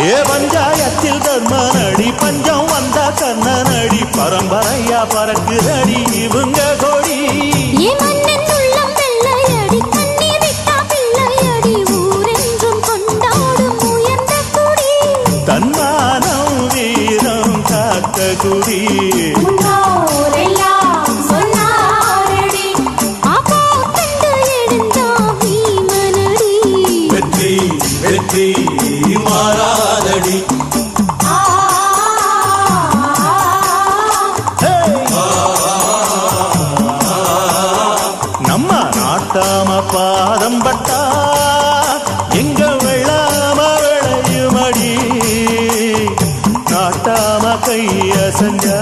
ஏ பஞ்சாயத்தில் தர்மனடி பஞ்சம் வந்த கண்ணனடி பரம்பரையா பறக்குதடி இவங்க கொடி தன்மானம் வீரம் காத்த குடி வெற்றி வெற்றி மாறாதடி நம்ம நாட்டாம பாதம் பட்டா எங்க வெள்ளாம விளையுமடி நாட்டாம கைய செஞ்சா